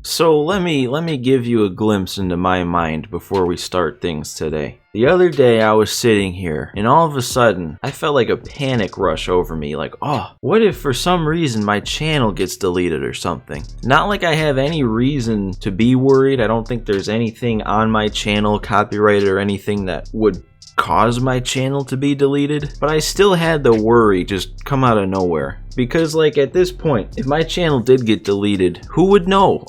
So let me give you a glimpse into my mind before we start things today. The other day I was sitting here and all of a sudden I felt like a panic rush over me, like, oh, what if for some reason my channel gets deleted or something? Not like I have any reason to be worried. I don't think there's anything on my channel, copyrighted or anything, that would cause my channel to be deleted, but I still had the worry just come out of nowhere. Because like at this point, if my channel did get deleted, who would know?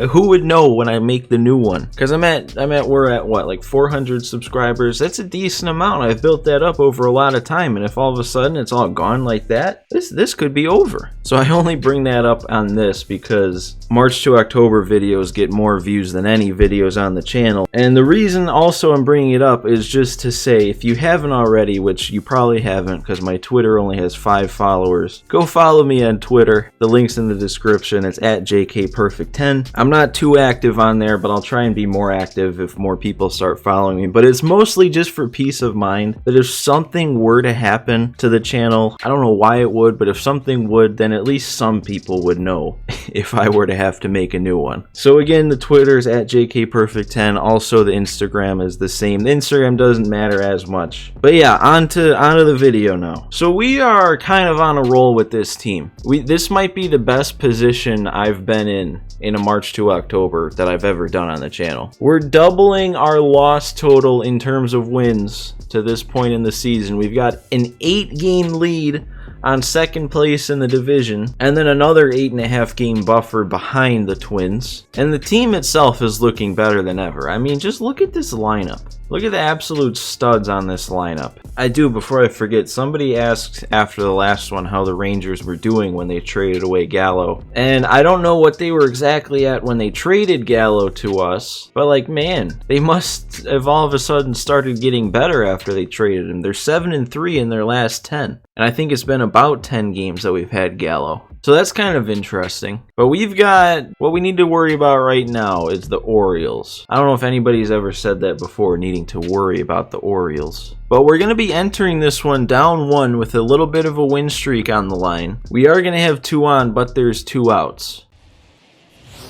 Who would know when I make the new one? Because we're at what, like 400 subscribers? That's a decent amount. I've built that up over a lot of time, and if all of a sudden it's all gone like that, this could be over. So I only bring that up on this because March to October videos get more views than any videos on the channel. And the reason also I'm bringing it up is just to say, if you haven't already, which you probably haven't because my Twitter only has 5 followers, go follow me on Twitter. The link's in the description. It's at JKPerfect10. I'm not too active on there, but I'll try and be more active if more people start following me. But it's mostly just for peace of mind that if something were to happen to the channel, I don't know why it would, but if something would, then at least some people would know if I were to have to make a new one. So again, the Twitter is at JKPerfect10. Also, the Instagram is the same. The Instagram doesn't matter as much. But yeah, onto the video now. So we are kind of on a roll with this team. This might be the best position I've been in a March to October that I've ever done on the channel. We're doubling our loss total in terms of wins to this point in the season. We've got an 8-game lead on second place in the division, and then another 8.5 game buffer behind the Twins. And the team itself is looking better than ever. I mean, just look at this lineup. Look at the absolute studs on this lineup. I do, before I forget, somebody asked after the last one how the Rangers were doing when they traded away Gallo. And I don't know what they were exactly at when they traded Gallo to us, but like, man, they must have all of a sudden started getting better after they traded him. They're 7-3 in their last 10. And I think it's been about 10 games that we've had Gallo. So that's kind of interesting. But we've got, what we need to worry about right now is the Orioles. I don't know if anybody's ever said that before, needing to worry about the Orioles. But we're going to be entering this one down 1 with a little bit of a win streak on the line. We are going to have 2 on, but there's 2 outs.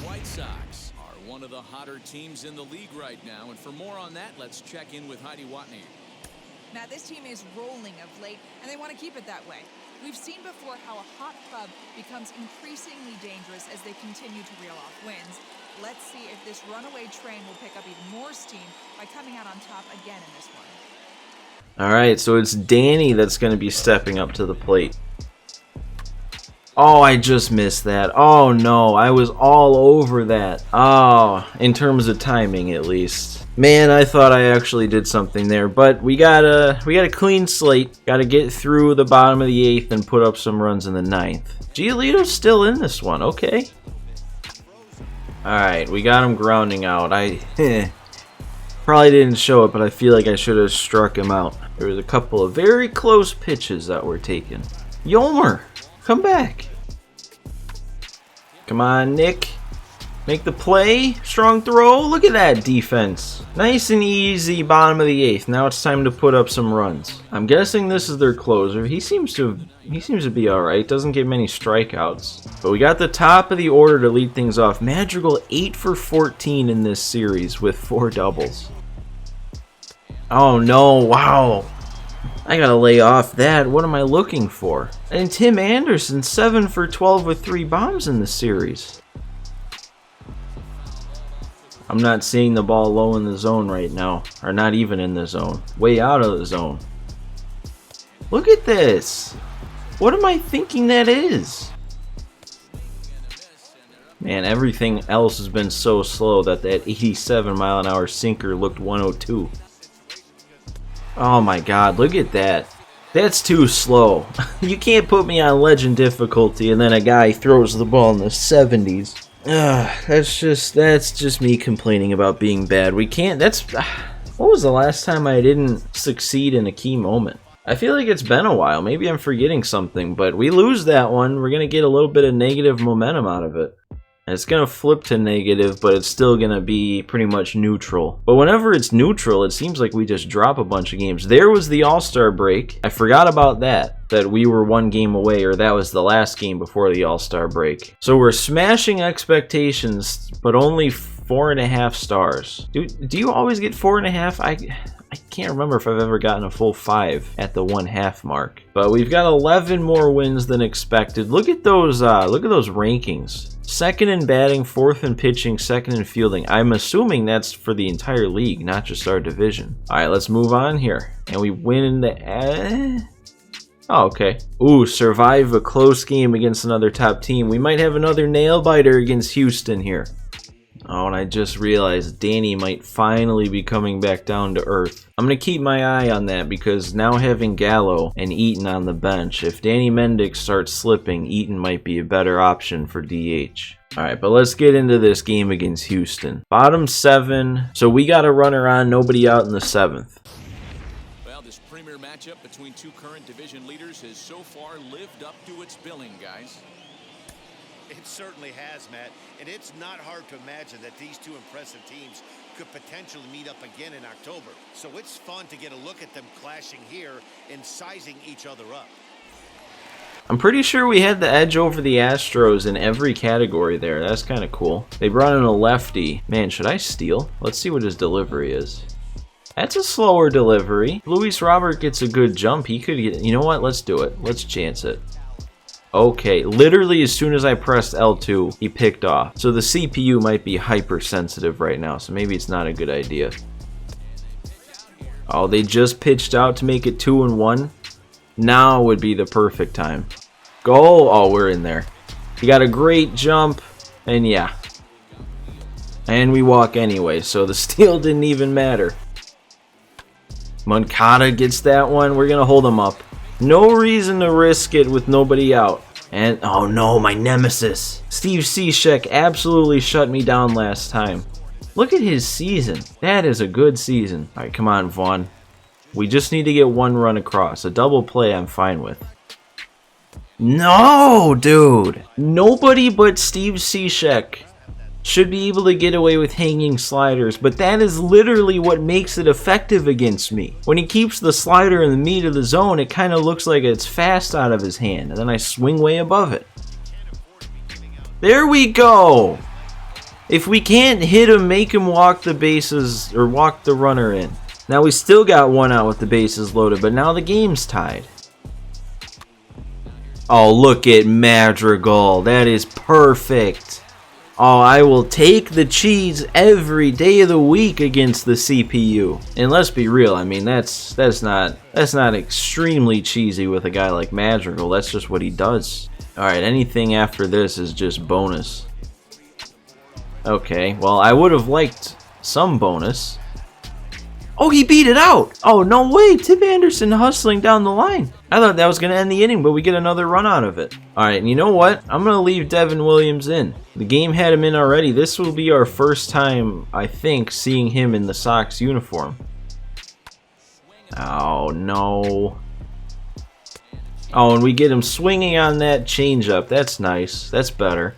The White Sox are one of the hotter teams in the league right now. And for more on that, let's check in with Heidi Watney. Matt, this team is rolling of late, and they want to keep it that way. We've seen before how a hot club becomes increasingly dangerous as they continue to reel off wins. Let's see if this runaway train will pick up even more steam by coming out on top again in this one. All right, so it's Danny that's going to be stepping up to the plate. Oh, I just missed that. Oh no, I was all over that. Oh, in terms of timing at least. Man, I thought I actually did something there, but we got a clean slate. Got to get through the bottom of the 8th and put up some runs in the 9th. Giolito's still in this one, okay. All right, we got him grounding out. I probably didn't show it, but I feel like I should have struck him out. There was a couple of very close pitches that were taken. Yomer, come back. Come on, Nick. Make the play. Strong throw. Look at that defense. Nice and easy, bottom of the 8th. Now it's time to put up some runs. I'm guessing this is their closer. He seems to be alright. Doesn't get many strikeouts. But we got the top of the order to lead things off. Madrigal 8 for 14 in this series with 4 doubles. Oh no, wow. I gotta lay off that. What am I looking for? And Tim Anderson 7 for 12 with 3 bombs in the series. I'm not seeing the ball low in the zone right now. Or not even in the zone. Way out of the zone. Look at this. What am I thinking that is? Man, everything else has been so slow that 87 mile an hour sinker looked 102. Oh my god, look at that. That's too slow. You can't put me on legend difficulty and then a guy throws the ball in the 70s. That's just me complaining about being bad. We can't, what was the last time I didn't succeed in a key moment? I feel like it's been a while. Maybe I'm forgetting something, but we lose that one. We're going to get a little bit of negative momentum out of it. And it's going to flip to negative, but it's still going to be pretty much neutral. But whenever it's neutral, it seems like we just drop a bunch of games. There was the All-Star break. I forgot about that we were 1 game away, or that was the last game before the All-Star break. So we're smashing expectations, but only 4.5 stars. Do you always get 4.5? I can't remember if I've ever gotten a full 5 at the 1/2 mark. But we've got 11 more wins than expected. Look at those rankings. 2nd in batting, 4th in pitching, 2nd in fielding. I'm assuming that's for the entire league, not just our division. All right, let's move on here. And we win in the... Oh, okay. Ooh, survive a close game against another top team. We might have another nail biter against Houston here. Oh, and I just realized Danny might finally be coming back down to earth. I'm going to keep my eye on that because now having Gallo and Eaton on the bench, if Danny Mendick starts slipping, Eaton might be a better option for DH. Alright, but let's get into this game against Houston. Bottom 7, so we got a runner on, nobody out in the 7th. Well, this premier matchup between 2 current division leaders has so far lived up to its billing, guys. It certainly has, Matt, and it's not hard to imagine that these 2 impressive teams could potentially meet up again in October. So it's fun to get a look at them clashing here and sizing each other up. I'm pretty sure we had the edge over the Astros in every category there. That's kind of cool. They brought in a lefty. Man, should I steal? Let's see what his delivery is. That's a slower delivery. Luis Robert gets a good jump. He could get... You know what? Let's do it. Let's chance it. Okay, literally as soon as I pressed L2, he picked off. So the CPU might be hypersensitive right now, so maybe it's not a good idea. Oh, they just pitched out to make it 2-1. Now would be the perfect time. Go! Oh, we're in there. He got a great jump, and yeah. And we walk anyway, so the steal didn't even matter. Moncada gets that one. We're gonna hold him up. No reason to risk it with nobody out. And, oh no, my Nemesis. Steve Cishek absolutely shut me down last time. Look at his season. That is a good season. Alright, come on, Vaughn. We just need to get 1 run across. A double play I'm fine with. No, dude. Nobody but Steve Cishek should be able to get away with hanging sliders, but that is literally what makes it effective against me. When he keeps the slider in the meat of the zone, it kind of looks like it's fast out of his hand, and then I swing way above it. There we go! If we can't hit him, make him walk the bases, or walk the runner in. Now we still got 1 out with the bases loaded, but now the game's tied. Oh, look at Madrigal. That is perfect. Oh, I will take the cheese every day of the week against the CPU. And let's be real, I mean that's not extremely cheesy with a guy like Madrigal. That's just what he does. Alright, anything after this is just bonus. Okay, well I would have liked some bonus. Oh, he beat it out! Oh, no way! Tip Anderson hustling down the line. I thought that was going to end the inning, but we get another run out of it. Alright, and you know what? I'm going to leave Devin Williams in. The game had him in already. This will be our first time, I think, seeing him in the Sox uniform. Oh, no. Oh, and we get him swinging on that changeup. That's nice. That's better.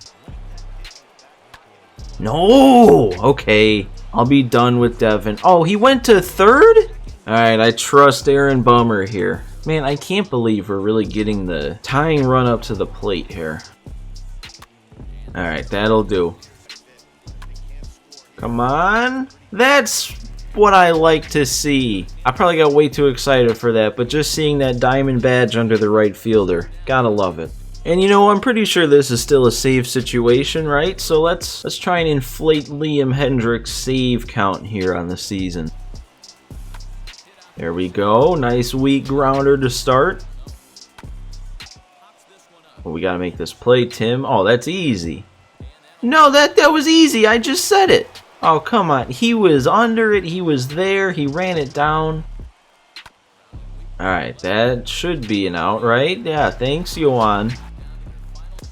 No! Okay. I'll be done with Devin. Oh, he went to 3rd? Alright, I trust Aaron Bummer here. Man, I can't believe we're really getting the tying run up to the plate here. Alright, that'll do. Come on. That's what I like to see. I probably got way too excited for that, but just seeing that diamond badge under the right fielder, gotta love it. And you know, I'm pretty sure this is still a save situation, right? So let's try and inflate Liam Hendriks' save count here on the season. There we go. Nice weak grounder to start. Well, we gotta make this play, Tim. Oh, that's easy. No, that was easy. I just said it. Oh, come on. He was under it. He was there. He ran it down. Alright, that should be an out, right? Yeah, thanks, Yohan.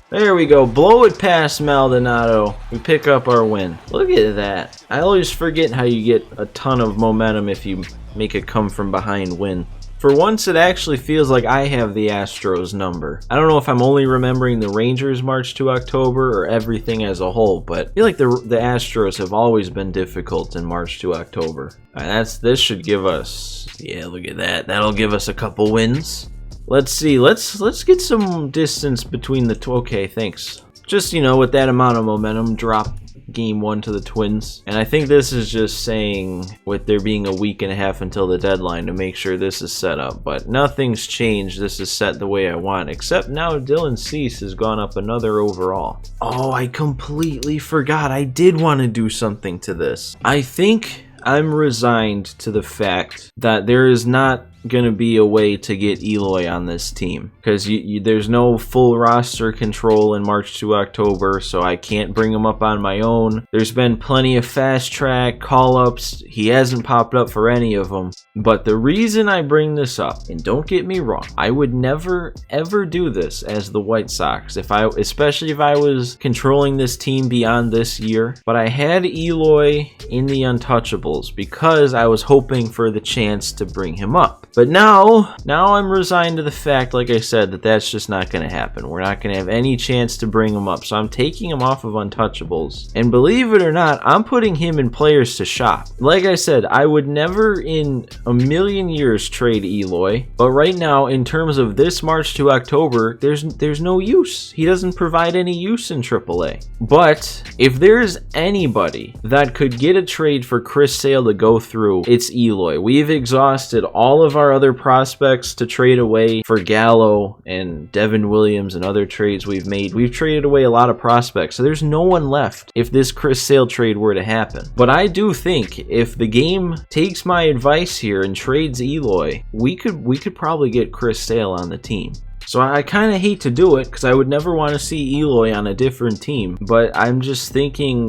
There we go. Blow it past Maldonado. We pick up our win. Look at that. I always forget how you get a ton of momentum if you make a come from behind win. For once, it actually feels like I have the Astros number. I don't know if I'm only remembering the Rangers March to October or everything as a whole, but I feel like the Astros have always been difficult in March to October. All right, this should give us, yeah, look at that. That'll give us a couple wins. Let's see. Let's get some distance between the two. Okay, thanks. Just, with that amount of momentum, drop game 1 to the Twins. And I think this is just saying, with there being a week and a half until the deadline, to make sure this is set up. But nothing's changed. This is set the way I want. Except now Dylan Cease has gone up another overall. Oh, I completely forgot. I did want to do something to this. I think I'm resigned to the fact that there is not going to be a way to get Eloy on this team, because there's no full roster control in March to October, so I can't bring him up on my own. There's been plenty of fast track call-ups. He hasn't popped up for any of them. But the reason I bring this up, and don't get me wrong, I would never ever do this as the White Sox, especially if I was controlling this team beyond this year. But I had Eloy in the untouchables because I was hoping for the chance to bring him up. But now I'm resigned to the fact, like I said, that that's just not going to happen. We're not going to have any chance to bring him up. So I'm taking him off of untouchables. And believe it or not, I'm putting him in players to shop. Like I said, I would never in a million years trade Eloy. But right now, in terms of this March to October, there's no use. He doesn't provide any use in AAA. But if there's anybody that could get a trade for Chris Sale to go through, it's Eloy. We've exhausted all of our other prospects to trade away for Gallo and Devin Williams and other trades we've made. We've traded away a lot of prospects, so there's no one left if this Chris Sale trade were to happen. But I do think if the game takes my advice here and trades Eloy, we could probably get Chris Sale on the team. So I kind of hate to do it because I would never want to see Eloy on a different team. But I'm just thinking,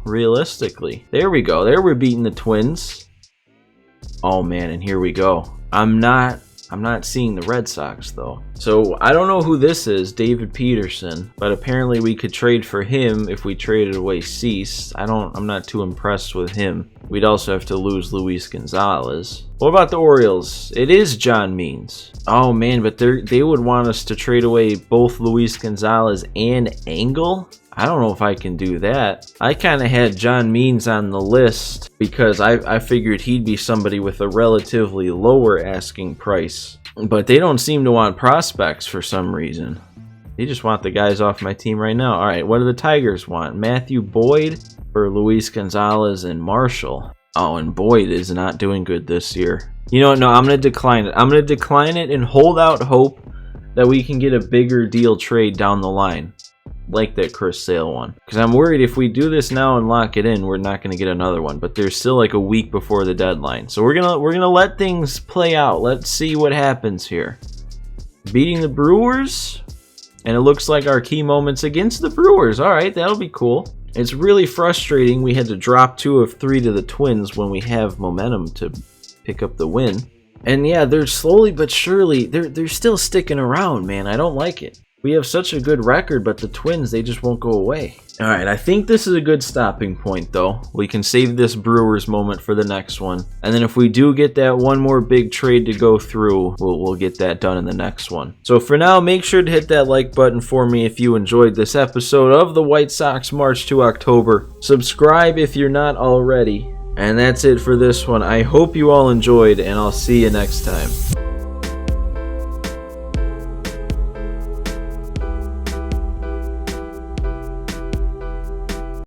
realistically. There we go. There we're beating the Twins. Oh man, and here we go. I'm not seeing the Red Sox though. So I don't know who this is, David Peterson, but apparently we could trade for him if we traded away Cease. I'm not too impressed with him. We'd also have to lose Luis Gonzalez. What about the Orioles? It is John Means. Oh man, but they would want us to trade away both Luis Gonzalez and Engel? I don't know if I can do that. I kind of had John Means on the list because I figured he'd be somebody with a relatively lower asking price. But they don't seem to want prospects for some reason. They just want the guys off my team right now. All right, what do the Tigers want? Matthew Boyd for Luis Gonzalez and Marshall. Oh, and Boyd is not doing good this year. You know what? No, I'm going to decline it. I'm going to decline it and hold out hope that we can get a bigger deal trade down the line. Like that Chris Sale one, because I'm worried if we do this now and lock it in, we're not going to get another one. But there's still like a week before the deadline, so we're gonna let things play out. Let's see what happens here. Beating the Brewers, and it looks like our key moments against the Brewers. All right, that'll be cool. It's really frustrating we had to drop 2 of 3 to the Twins when we have momentum to pick up the win. And yeah, they're slowly but surely they're still sticking around, man. I don't like it. We have such a good record, but the Twins, they just won't go away. All right, I think this is a good stopping point, though. We can save this Brewers moment for the next one. And then if we do get that one more big trade to go through, we'll get that done in the next one. So for now, make sure to hit that like button for me if you enjoyed this episode of the White Sox March to October. Subscribe if you're not already. And that's it for this one. I hope you all enjoyed, and I'll see you next time.